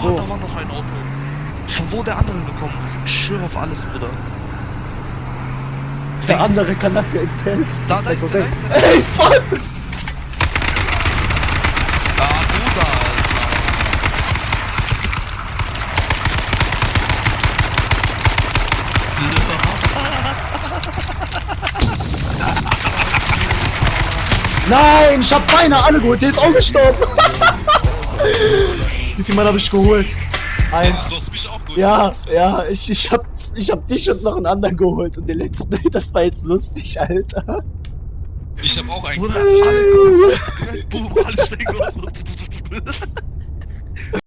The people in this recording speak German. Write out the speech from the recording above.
Wo? da war noch ein Auto. Von wo der andere gekommen ist. Ich schwöre auf alles, Bruder. Der andere Kanacke im Test. Da ist der, da ist der. Ey, fuck! Ah, Bruder, Alter. Nein, ich hab beinahe alle geholt, der ist auch gestorben. Wie viel Mal habe ich geholt? Eins. Du hast mich auch gut. Ja, ja, ich hab dich und noch einen anderen geholt und den letzten, das war jetzt lustig, Alter. Ich hab auch einen. Bruder, alle, boom, alles stehen los.